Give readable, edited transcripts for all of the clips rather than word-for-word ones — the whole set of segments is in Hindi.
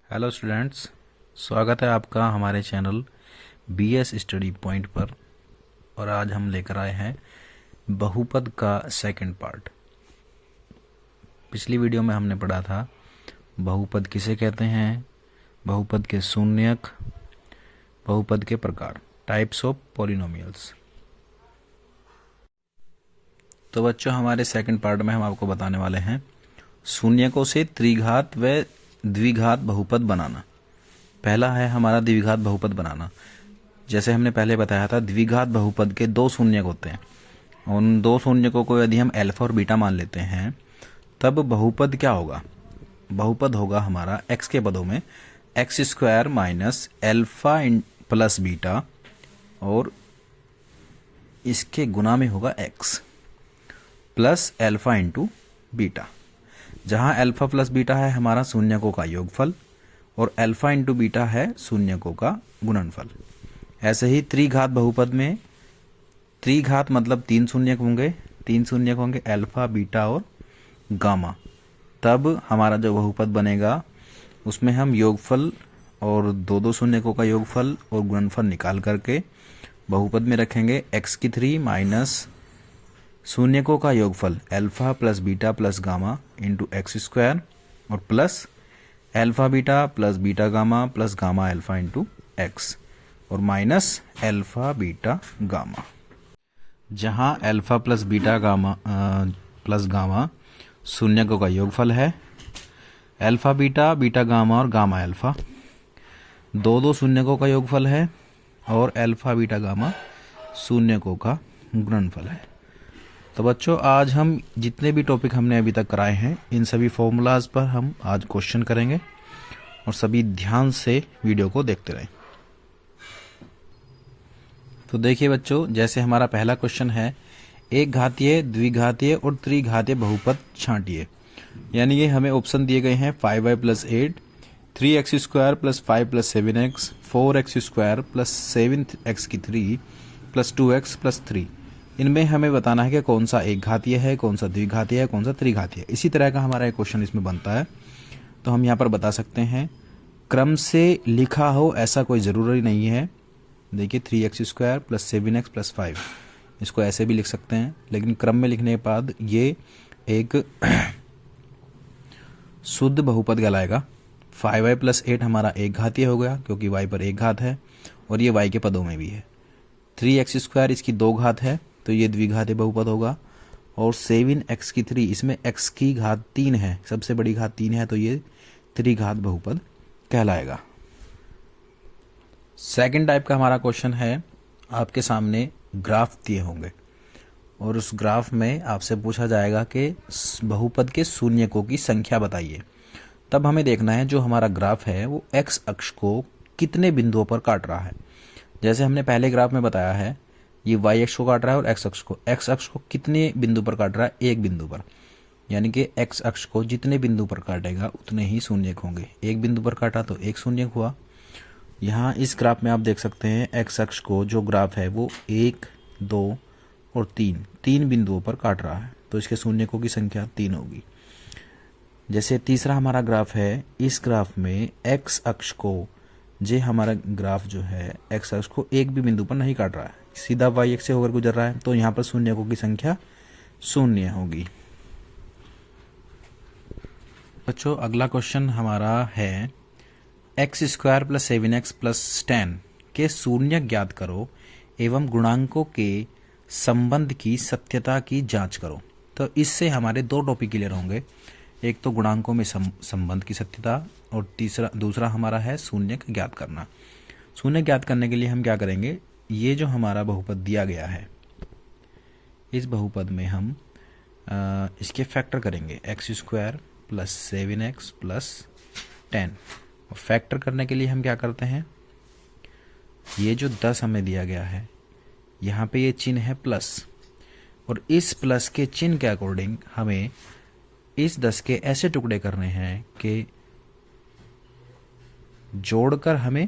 हेलो स्टूडेंट्स, स्वागत है आपका हमारे चैनल बीएस स्टडी पॉइंट पर। और आज हम लेकर आए हैं बहुपद का सेकंड पार्ट। पिछली वीडियो में हमने पढ़ा था बहुपद किसे कहते हैं, बहुपद के शून्यक, बहुपद के प्रकार, टाइप्स ऑफ पॉलिनोमियल्स। तो बच्चों, हमारे सेकंड पार्ट में हम आपको बताने वाले हैं शून्यकों से त्रिघात व द्विघात बहुपद बनाना। पहला है हमारा द्विघात बहुपद बनाना। जैसे हमने पहले बताया था, द्विघात बहुपद के दो शून्यक होते हैं। उन दो शून्यकों को यदि हम अल्फा और बीटा मान लेते हैं, तब बहुपद क्या होगा? बहुपद होगा हमारा x के पदों में x square minus alpha plus beta, और इसके गुना में होगा x plus alpha into beta. जहां अल्फा प्लस बीटा है हमारा शून्यकों का योगफल और अल्फा इंटू बीटा है शून्यकों का गुणनफल। ऐसे ही त्रिघात बहुपद में, त्रिघात मतलब तीन शून्यक होंगे अल्फा, बीटा और गामा। तब हमारा जो बहुपद बनेगा उसमें हम योगफल और दो दो शून्यकों का योगफल और गुणनफल निकाल करके बहुपद में रखेंगे x की 3 माइनस शून्यकों का योगफल alpha plus beta plus gamma into X square और plus alpha beta plus beta gamma plus gamma alpha into X और माइनस अल्फा बीटा गामा। जहां alpha plus beta gamma plus gamma शून्यकों का योगफल है, अल्फा बीटा, बीटा गामा और गामा अल्फा दो दो शून्यकों का योगफल है, और अल्फा बीटा गामा शून्यकों का गुणनफल है। तो बच्चों, आज हम जितने भी टॉपिक हमने अभी तक कराए हैं, इन सभी फॉर्मूलाज पर हम आज क्वेश्चन करेंगे, और सभी ध्यान से वीडियो को देखते रहें। तो देखिए बच्चों, जैसे हमारा पहला क्वेश्चन है, एक घातीय, द्विघातीय और त्रिघातीय बहुपद छांटिए। यानी ये हमें ऑप्शन दिए गए हैं 5y plus 8, 3x square plus 5 plus 7x, 4x square plus 7x की 3 प्लस 2x प्लस 3। इनमें हमें बताना है कि कौन सा एक घातीय है, कौन सा द्विघातीय है, कौन सा त्रिघातीय है। इसी तरह का हमारा एक क्वेश्चन इसमें बनता है। तो हम यहाँ पर बता सकते हैं, क्रम से लिखा हो ऐसा कोई ज़रूरी नहीं है। देखिए 3x square plus 7x plus 5, इसको ऐसे भी लिख सकते हैं, लेकिन क्रम में लिखने के बाद ये एक शुद्ध बहुपद कहलाएगा। 5y प्लस 8 हमारा एक घातीय हो गया, क्योंकि y पर एक घात है और ये y के पदों में भी है। 3x स्क्वायर इसकी दो घात है, तो ये द्विघातीय बहुपद होगा। और 7x की 3, इसमें x की घात 3 है, सबसे बड़ी घात 3 है, तो ये त्रिघात बहुपद कहलाएगा। सेकंड टाइप का हमारा क्वेश्चन है, आपके सामने ग्राफ दिए होंगे और उस ग्राफ में आपसे पूछा जाएगा कि बहुपद के शून्यकों की संख्या बताइए। तब हमें देखना है जो हमारा ग्राफ है वो x अक्ष को कितने बिंदुओं पर काट रहा है। जैसे हमने पहले ग्राफ में बताया है, ये y अक्ष को काट रहा है और x अक्ष को कितने बिंदु पर काट रहा है? एक बिंदु पर। यानी कि x अक्ष को जितने बिंदु पर काटेगा उतने ही शून्यक होंगे। एक बिंदु पर काटा तो एक शून्यक हुआ। यहाँ इस ग्राफ में आप देख सकते हैं, x अक्ष को जो ग्राफ है वो 1, 2 और 3 बिंदुओं पर काट रहा है, तो इसके शून्यकों की संख्या 3 होगी। जैसे तीसरा हमारा ग्राफ है, इस ग्राफ में x अक्ष को, जे हमारा ग्राफ जो है x अक्ष को एक भी बिंदु पर नहीं काट रहा है, सीधा y अक्ष से होकर गुजर रहा है, तो यहाँ पर शून्यकों की संख्या 0 होगी। बच्चों, अगला क्वेश्चन हमारा है, x square plus 7x plus 10 के शून्यक ज्ञात करो एवं गुणांकों के संबंध की सत्यता की जांच करो। तो इससे हमारे दो टॉपिक क्लियर होंगे, एक तो गुणांकों में संबंध की सत्यता, और दूसरा हमारा है शून्यक ज्ञात करना। शून्यक ज्ञात करने के लिए हम क्या करेंगे, ये जो हमारा बहुपद दिया गया है, इस बहुपद में हम इसके फैक्टर करेंगे, x square plus 7x plus 10। और फैक्टर करने के लिए हम क्या करते हैं, ये जो 10 हमें दिया गया है, यहाँ पे ये चिन्ह है प्लस, और इस प्लस के चिन्ह के अकॉर्डिंग हमें इस 10 के ऐसे टुकड़े करने हैं कि जोड़कर हमें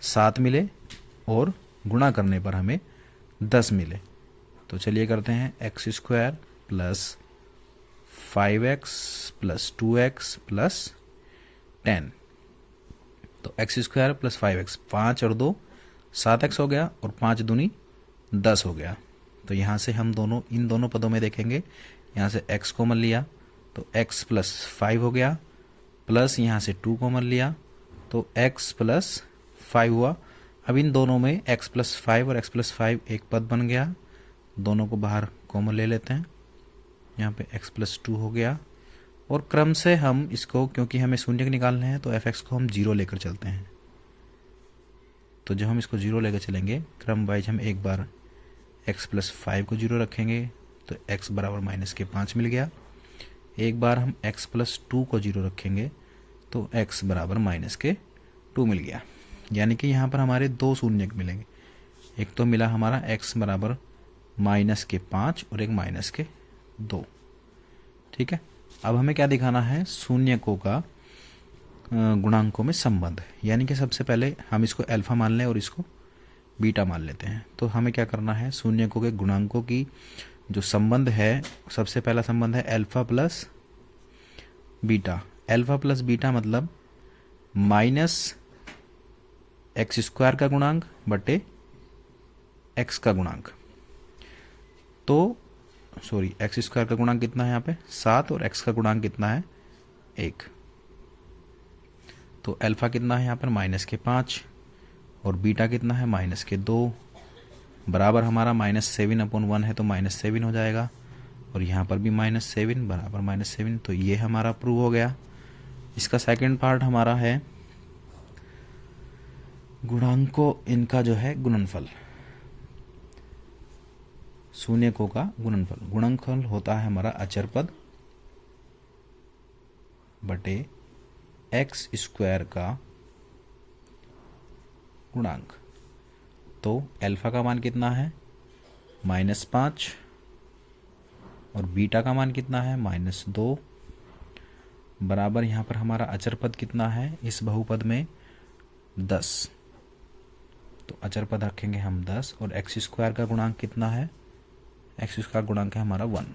7 मिले और गुणा करने पर हमें 10 मिले। तो चलिए करते हैं, x square plus 5x plus 2x plus 10 तो एक्स स्क्वायर प्लस 5x, 5 और 2 7x हो गया, और 5 दूनी 10 हो गया। तो यहाँ से हम इन दोनों पदों में देखेंगे, यहाँ से x कॉमन लिया तो x प्लस 5 हो गया, प्लस यहाँ से 2 कॉमन लिया तो x प्लस 5 हुआ। अब इन दोनों में x प्लस 5 और x प्लस 5 एक पद बन गया, दोनों को बाहर कॉमन ले लेते हैं, यहाँ पे x प्लस 2 हो गया। और क्रम से हम इसको, क्योंकि हमें शून्य निकालने हैं तो fx को हम 0 लेकर चलते हैं। तो जब हम इसको 0 लेकर चलेंगे क्रम वाइज, हम एक बार x प्लस 5 को 0 रखेंगे तो x बराबर माइनस के 5 मिल गया। एक बार हम x प्लस 2 को 0 रखेंगे तो x बराबर माइनस के 2 मिल गया। यानी कि यहाँ पर हमारे 2 शून्य मिलेंगे, एक तो मिला हमारा x बराबर माइनस के 5 और एक माइनस के 2। ठीक है, अब हमें क्या दिखाना है, शून्यकों का गुणांकों में संबंध। यानी कि सबसे पहले हम इसको अल्फा मान लें और इसको बीटा मान लेते हैं। तो हमें क्या करना है, शून्यकों के गुणांकों की जो संबंध है, सबसे पहला संबंध है alpha plus beta. Alpha plus beta मतलब माइनस एक्स स्क्वायर का गुणांक बटे एक्स का गुणांक। तो सॉरी, एक्स स्क्वायर का गुणांक कितना है यहाँ पे 7, और एक्स का गुणांक कितना है 1। तो अल्फा कितना है यहाँ पर माइनस के 5 और बीटा कितना है माइनस के 2, बराबर हमारा -7/1 है तो -7 हो जाएगा, और यहाँ पर भी -7 बराबर -7। तो ये हमारा प्रूव हो गया। इसका सेकंड पार्ट हमारा है गुणांकों इनका जो है गुणनफल, शून्यकों का गुणनफल। गुणनफल होता है हमारा अचर पद बटे एक्स स्क्वायर का गुणांक। तो अल्फा का मान कितना है -5 और बीटा का मान कितना है -2, बराबर यहाँ पर हमारा अचर पद कितना है इस बहुपद में 10। तो अचर पद रखेंगे हम 10, और एक्स स्क्वायर का गुणांक कितना है, एक्स स्क्वायर गुणांक है हमारा 1,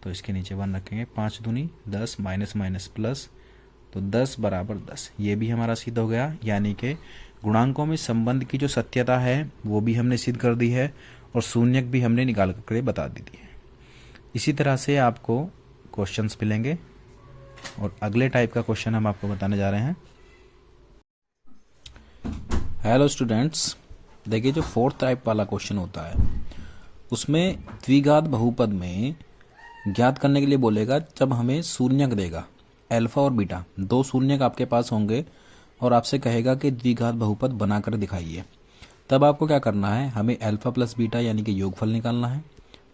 तो इसके नीचे 1 रखेंगे। 5 दूनी 10, माइनस माइनस प्लस, तो 10 बराबर 10, ये भी हमारा सिद्ध हो गया। यानी कि गुणांकों में संबंध की जो सत्यता है वो भी हमने सिद्ध कर दी है, और शून्यक भी हमने निकाल कर बता दी है। इसी तरह से आपको क्वेश्चंस मिलेंगे, और अगले टाइप का क्वेश्चन हम आपको बताने जा रहे हैं। हेलो स्टूडेंट्स, देखिए जो फोर्थ टाइप वाला क्वेश्चन होता है उसमें द्विघात बहुपद में ज्ञात करने के लिए बोलेगा जब हमें शून्यक देगा, अल्फा और बीटा 2 शून्यक आपके पास होंगे, और आपसे कहेगा कि द्विघात बहुपद बनाकर दिखाइए। तब आपको क्या करना है, हमें अल्फा प्लस बीटा यानी कि योगफल निकालना है,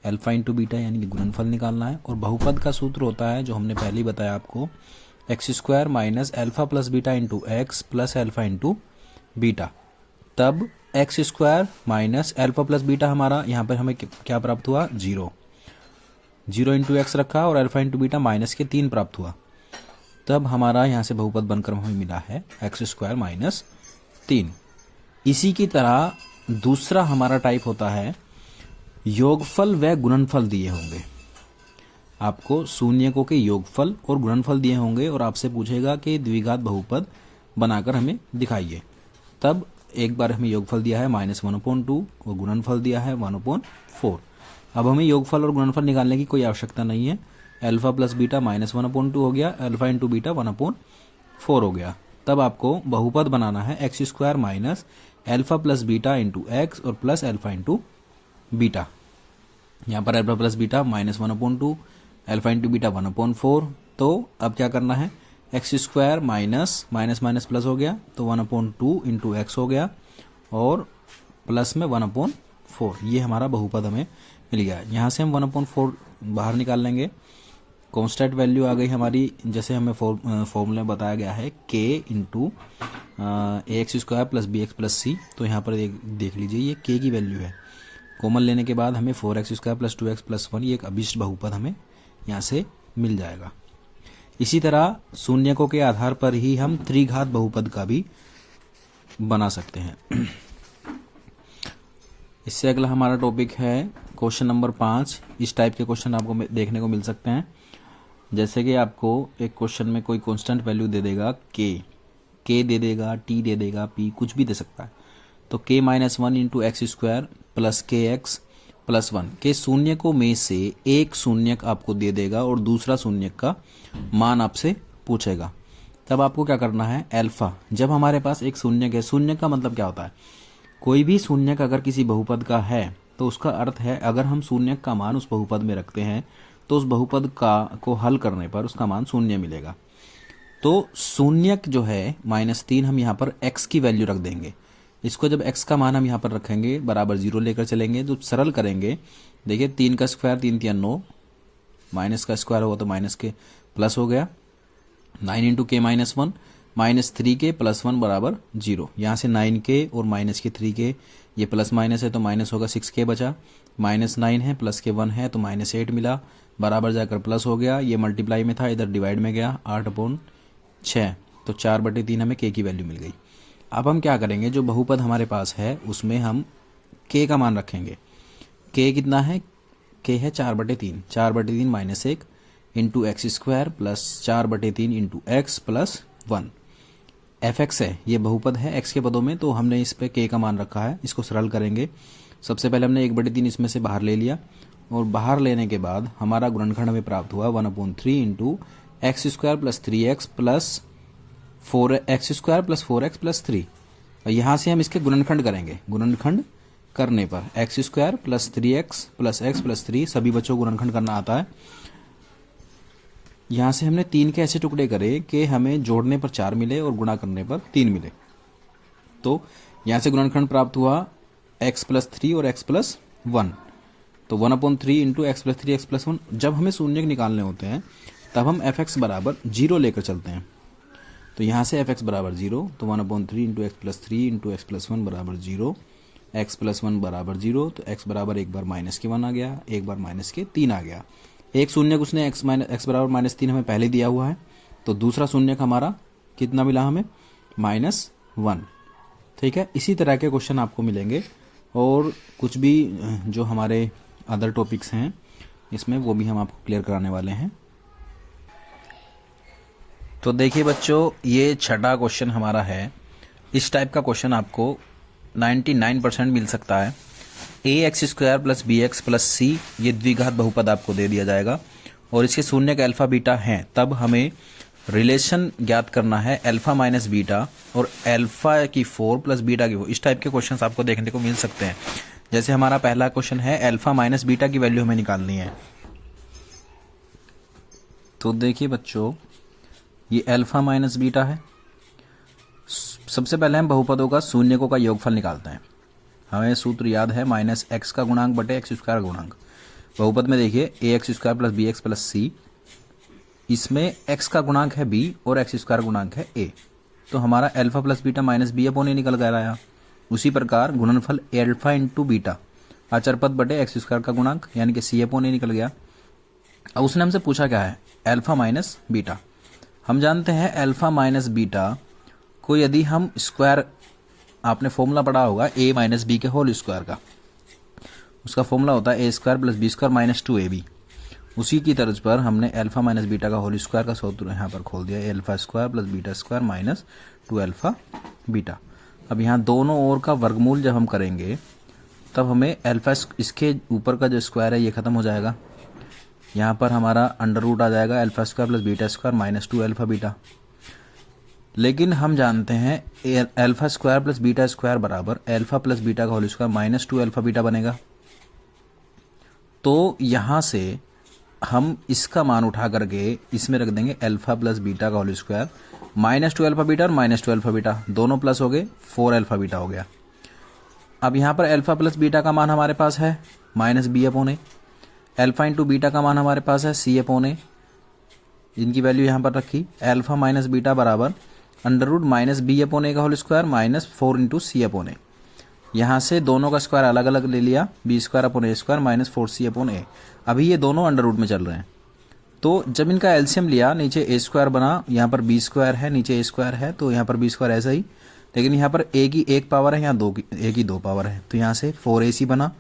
अल्फा इंटू बीटा यानी कि गुणनफल निकालना है। और बहुपद का सूत्र होता है जो हमने पहले ही बताया आपको, X square minus alpha plus beta into X plus alpha into beta. तब X square minus alpha plus beta हमारा यहाँ पर हमें क्या प्राप्त हुआ 0 इंटू एक्स रखा, और अल्फा इंटू बीटा माइनस के 3 प्राप्त हुआ। तब हमारा यहाँ से बहुपद बनकर हमें मिला है एक्स स्क्वायर माइनस 3। इसी की तरह दूसरा हमारा टाइप होता है योगफल व गुणनफल दिए होंगे। आपको शून्यकों के योगफल और गुणनफल दिए होंगे, और आपसे पूछेगा कि द्विघात बहुपद बनाकर हमें दिखाइए। तब एक बार हमें योगफल दिया है -1/2 और गुणनफल दिया है 1/4। अब हमें योगफल और गुणनफल निकालने की कोई आवश्यकता नहीं है। अल्फा प्लस बीटा -1/2 हो गया, अल्फा इंटू बीटा 1/4 हो गया। तब आपको बहुपद बनाना है x square minus alpha plus beta into X और प्लस अल्फा इंटू बीटा। यहाँ पर alpha plus beta -1/2, alpha into beta 1/4। तो अब क्या करना है, x square minus minus minus plus हो गया तो 1/2 इंटू एक्स हो गया, और प्लस में 1/4। ये हमारा बहुपद हमें मिल गया। यहाँ से हम 1/4 बाहर निकाल लेंगे, कांस्टेंट वैल्यू आ गई हमारी, जैसे हमें फॉर्मूले में बताया गया है k into X square plus B X plus C. तो यहाँ पर देख लीजिए ये k की वैल्यू है। कॉमन लेने के बाद हमें 4x square plus 2x plus 1, ये एक अभिष्ट बहुपद हमें यहाँ से मिल जाएगा। इसी तरह शून्यकों के आधार पर ही हम त्रिघात बहुपद का भी बना सकते हैं। इससे अगला हमारा टॉपिक है क्वेश्चन नंबर 5। इस टाइप के क्वेश्चन आपको देखने को मिल सकते हैं। जैसे कि आपको एक क्वेश्चन में कोई कांस्टेंट वैल्यू दे देगा k, के दे देगा, टी दे देगा, पी कुछ भी दे सकता है। तो k minus one into X square plus के एक्स प्लस वन के शून्य को में से एक शून्यक आपको दे देगा और दूसरा शून्यक का मान आपसे पूछेगा। तब आपको क्या करना है, अल्फा, जब हमारे पास एक शून्यक है, शून्यक का मतलब क्या होता है, कोई भी शून्यक अगर किसी बहुपद का है तो उसका अर्थ है अगर हम शून्यक का मान उस बहुपद में रखते हैं तो उस बहुपद को हल करने पर उसका मान शून्य मिलेगा। तो शून्यक जो है -3 हम यहाँ पर x की वैल्यू रख देंगे। इसको जब x का मान हम यहाँ पर रखेंगे बराबर 0 लेकर चलेंगे तो सरल करेंगे। देखिए 3 का स्क्वायर 3 3 9, माइनस का स्क्वायर होगा तो माइनस के प्लस हो गया, 9 इंटू के माइनस वन, -3 प्लस 1 बराबर 0। यहाँ से 9 और माइनस के 3 ये प्लस माइनस है तो माइनस होगा, 6 बचा, -9 है प्लस के 1 है तो -8 मिला, बराबर जाकर प्लस हो गया। ये मल्टीप्लाई में था, इधर डिवाइड में गया, 8/6 तो 4/3 हमें के की वैल्यू मिल गई। अब हम क्या करेंगे, जो बहुपद हमारे पास है उसमें हम के का मान रखेंगे। के कितना है, के है 4/3, 4/3 -1 into X square plus 4/3 into X plus 1। F x है, ये बहुपद है एक्स के पदों में, तो हमने इस पे के का मान रखा है। इसको सरल करेंगे। सबसे पहले हमने 1/3 इसमें से बाहर ले लिया और बाहर लेने के बाद हमारा गुणनखंड हमें प्राप्त हुआ 1/3 into X square plus 3x plus 4x square plus 4x plus 3। और यहाँ से हम इसके गुणनखंड करेंगे। गुणनखंड करने पर x square plus 3x plus x plus 3, सभी बच्चों को गुणनखंड करना आता है। यहाँ से हमने 3 के ऐसे टुकड़े करे कि हमें जोड़ने पर 4 मिले और गुणा करने पर 3 मिले। तो यहाँ से गुणनखंड प्राप्त हुआ x प्लस 3 और x प्लस 1, तो 1/3 into X plus 3 x plus 1। जब हमें शून्य निकालने होते हैं तब हम एफ एक्स बराबर 0 लेकर चलते हैं। तो यहाँ से एफ एक्स बराबर 0, तो 1/3 into X plus 3 into X plus 1 बराबर 0, एक्स प्लस 1 बराबर 0। तो एक्स बराबर एक बार माइनस के 1 आ गया, एक बार माइनस के 3 आ गया। एक शून्य उसने एक्स बराबर -3 हमें पहले दिया हुआ है, तो दूसरा शून्य हमारा कितना मिला हमें, -1। ठीक है, इसी तरह के क्वेश्चन आपको मिलेंगे और कुछ भी जो हमारे अदर टॉपिक्स हैं इसमें वो भी हम आपको क्लियर कराने वाले हैं। तो देखिए बच्चों, ये छठा क्वेश्चन हमारा है। इस टाइप का क्वेश्चन आपको 99% मिल सकता है। ax square plus B X plus C, ये द्विघात बहुपद आपको दे दिया जाएगा और इसके शून्य का अल्फा बीटा हैं। तब हमें रिलेशन ज्ञात करना है अल्फा माइनस बीटा और अल्फा की 4 प्लस बीटा की 4। इस टाइप के क्वेश्चंस आपको देखने को मिल सकते हैं। जैसे हमारा पहला क्वेश्चन है, अल्फा माइनस बीटा की वैल्यू हमें निकालनी है। तो देखिए बच्चों, ये अल्फा माइनस बीटा है। सबसे पहले हम बहुपदों का शून्यकों का योगफल निकालते हैं। हमें सूत्र याद है, -x का गुणांक बटे एक्स स्क्वायर का गुणांक। बहुपद में देखिए ax square plus B X plus C, इसमें x का गुणांक है b और एक्स स्क्वायर गुणांक है a। तो हमारा alpha plus beta minus B upon A निकल कर आया। उसी प्रकार गुणनफल अल्फा इंटू बीटा, अचर पद बटे एक्स स्क्वायर का गुणांक यानी कि सी अपॉन ए निकल गया। अब उसने हमसे पूछा क्या है, अल्फा माइनस बीटा। हम जानते हैं अल्फा माइनस बीटा को यदि हम स्क्वायर, आपने फॉर्मूला पढ़ा होगा a माइनस बी के होल स्क्वायर का, उसका फॉर्मूला होता है a square plus B square minus 2ab। उसी की तर्ज पर हमने अल्फा माइनस बीटा का होल स्क्वायर का सूत्र यहाँ पर खोल दिया, alpha square plus beta square minus 2 alpha beta. अब यहाँ दोनों ओर का वर्गमूल जब हम करेंगे तब हमें अल्फा, इसके ऊपर का जो स्क्वायर है ये खत्म हो जाएगा। यहाँ पर हमारा अंडर रूट आ जाएगा alpha square plus beta square minus 2 alpha beta. लेकिन हम जानते हैं alpha square plus beta square बराबर अल्फा प्लस बीटा का whole square minus 2 alpha beta बनेगा। तो यहाँ से हम इसका मान उठा करके इसमें रख देंगे अल्फा प्लस बीटा का होल स्क्वायर, -2 अल्फा बीटा और -2 अल्फा बीटा दोनों प्लस हो गए, 4 अल्फा बीटा हो गया। अब यहाँ पर अल्फा प्लस बीटा का मान हमारे पास है -b/a, अल्फा इंटू बीटा का मान हमारे पास है c/a। इनकी वैल्यू यहाँ पर रखी, अल्फा माइनस बीटा बराबर अंडर रूट -b/a का whole square minus 4 into c/a। यहाँ से दोनों का स्क्वायर अलग अलग ले लिया, B square upon A square minus 4c/a। अभी ये दोनों अंडर रूट में चल रहे हैं, तो जब इनका एलसीएम लिया नीचे ए स्क्वायर बना, यहाँ पर बी स्क्वायर है नीचे ए स्क्वायर है, तो यहाँ पर बी स्क्वायर ऐसा ही, लेकिन यहाँ पर ए की 1 पावर है, यहाँ ए की 2 पावर है, तो यहाँ से 4ac बना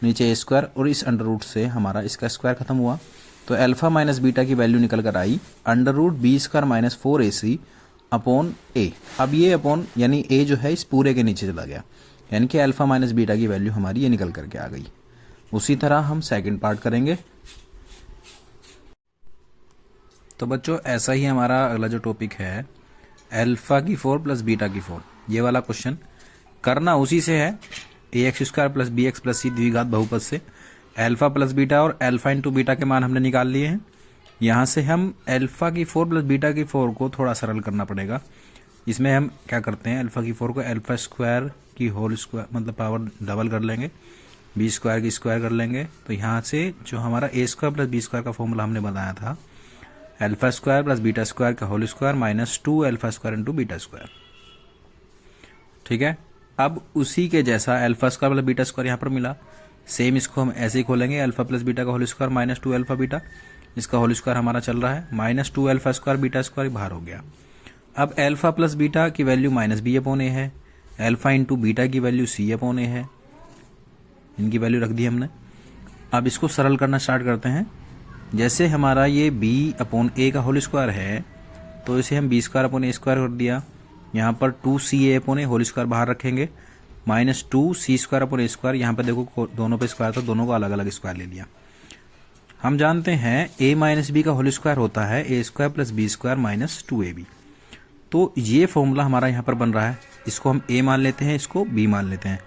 नीचे ए स्क्वायर और इस अंडर रूट से हमारा इसका स्क्वायर खत्म हुआ। तो अल्फा माइनस बीटा की वैल्यू निकल कर आई under root B square minus 4ac upon A. अब ये अपॉन यानी ए जो है इस पूरे के नीचे चला गया, यानी कि अल्फा माइनस बीटा की वैल्यू हमारी ये निकल करके आ गई। उसी तरह हम सेकंड पार्ट करेंगे। तो बच्चों ऐसा ही हमारा अगला जो टॉपिक है अल्फा की 4 प्लस बीटा की 4, ये वाला क्वेश्चन करना उसी से है, ax² plus bx plus c द्विघात बहुपद से अल्फा प्लस बीटा और अल्फा इंटू बीटा के मान हमने निकाल लिए हैं। यहाँ से हम अल्फा की 4 प्लस बीटा की 4 को थोड़ा सरल करना पड़ेगा। इसमें हम क्या करते हैं, अल्फा की 4 को अल्फा स्क्वायर की होल स्क्वायर मतलब पावर डबल कर लेंगे, बी स्क्वायर की स्क्वायर कर लेंगे। तो यहाँ से जो हमारा a² प्लस b² का फॉर्मूला हमने बताया था alpha square plus beta square का whole square minus 2 alpha square into beta square. ठीक है, अब उसी के जैसा alpha square plus beta square यहाँ पर मिला, सेम इसको हम ऐसे ही खोलेंगे, अल्फा प्लस बीटा का whole square minus 2 alpha beta, इसका होल स्क्वायर हमारा चल रहा है minus 2 alpha square beta square बाहर हो गया। अब अल्फा प्लस बीटा की वैल्यू माइनस बी अपॉन ए है, अल्फा इंटू बीटा की वैल्यू सी अपॉन ए है, इनकी वैल्यू रख दी हमने। अब इसको सरल करना स्टार्ट करते हैं। जैसे हमारा ये b अपॉन ए का होल स्क्वायर है तो इसे हम b² अपॉन ए स्क्वायर कर दिया, यहाँ पर 2ca अपॉन ए होल स्क्वायर बाहर रखेंगे minus 2c² upon A square, यहाँ पर देखो दोनों पे स्क्वायर था, दोनों को अलग अलग स्क्वायर ले लिया। हम जानते हैं a माइनस बी का होल स्क्वायर होता है a² plus b² minus 2ab। तो ये फॉर्मूला हमारा यहाँ पर बन रहा है, इसको हम a मान लेते हैं, इसको b मान लेते हैं।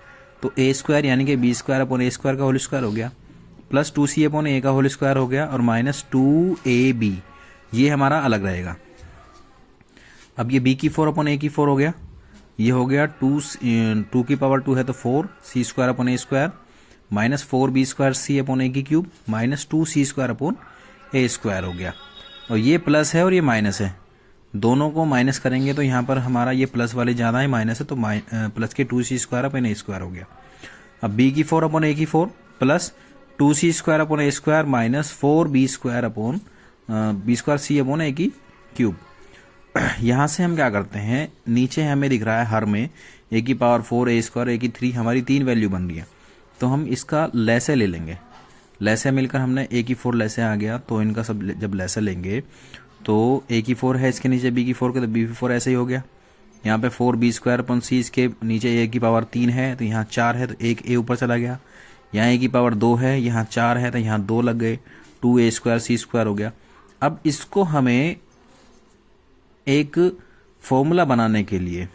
तो a² यानी कि b² अपॉन ए स्क्वायर का होल स्क्वायर हो गया प्लस 2c अपॉन ए का होल स्क्वायर हो गया और माइनस 2ab, ये हमारा अलग रहेगा। अब ये b की 4 अपॉन ए की 4 हो गया, ये हो गया 2 की पावर 2 है तो 4 c² upon A square minus 4b² c upon A की cube minus 2c² upon A square हो गया। और ये प्लस है और ये माइनस है, दोनों को माइनस करेंगे तो यहाँ पर हमारा ये प्लस वाले ज़्यादा है, माइनस है तो प्लस के 2c² अपॉन ए स्क्वायर हो गया। अब b की 4 अपॉन ए की 4 plus 2c² upon A square minus 4b² upon b² c upon A की क्यूब। यहाँ से हम क्या करते हैं, नीचे हमें दिख रहा है हर में a की पावर 4 a स्क्वायर a की 3, हमारी 3 वैल्यू बन रही है। तो हम इसका लैसे ले लेंगे, लैसे मिलकर हमने a की 4 लैसे आ गया, तो इनका सब जब लैसे लेंगे तो a की 4 है इसके नीचे b की 4 के, तो b की 4 ऐसे ही हो गया। यहाँ पे 4b² अपॉन c, इसके नीचे a की पावर 3 है तो यहाँ 4 है तो एक a ऊपर चला गया, यहाँ a की पावर 2 है यहाँ 4 है तो यहाँ 2 लग गए, 2a² c² हो गया। अब इसको हमें एक फॉर्मूला बनाने के लिए,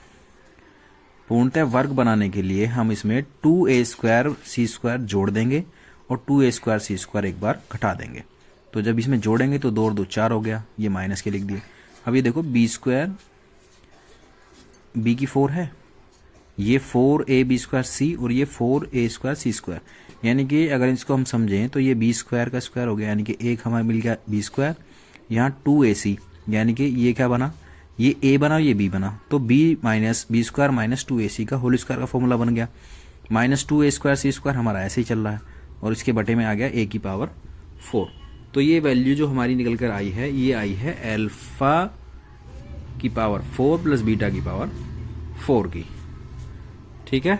पूर्णतः वर्ग बनाने के लिए हम इसमें 2a² c² जोड़ देंगे और 2a² c² एक बार घटा देंगे। तो जब इसमें जोड़ेंगे तो 2 और 2 4 हो गया, ये माइनस के लिख दिए। अब ये देखो b² b की 4 है, ये 4ab² c और ये 4a² c², यानी कि अगर इसको हम समझें तो ये b² का स्क्वायर हो गया, यानी कि एक हमारा मिल गया b², यहाँ 2ac, यानी कि ये क्या बना, ये a बना और ये b बना, तो b minus b² minus 2ac का होल स्क्वायर का फॉर्मूला बन गया। माइनस 2a² c² हमारा ऐसे ही चल रहा है और इसके बटे में आ गया a की पावर 4। तो ये वैल्यू जो हमारी निकल कर आई है, ये आई है अल्फा की पावर 4 प्लस बीटा की पावर 4 की। ठीक है।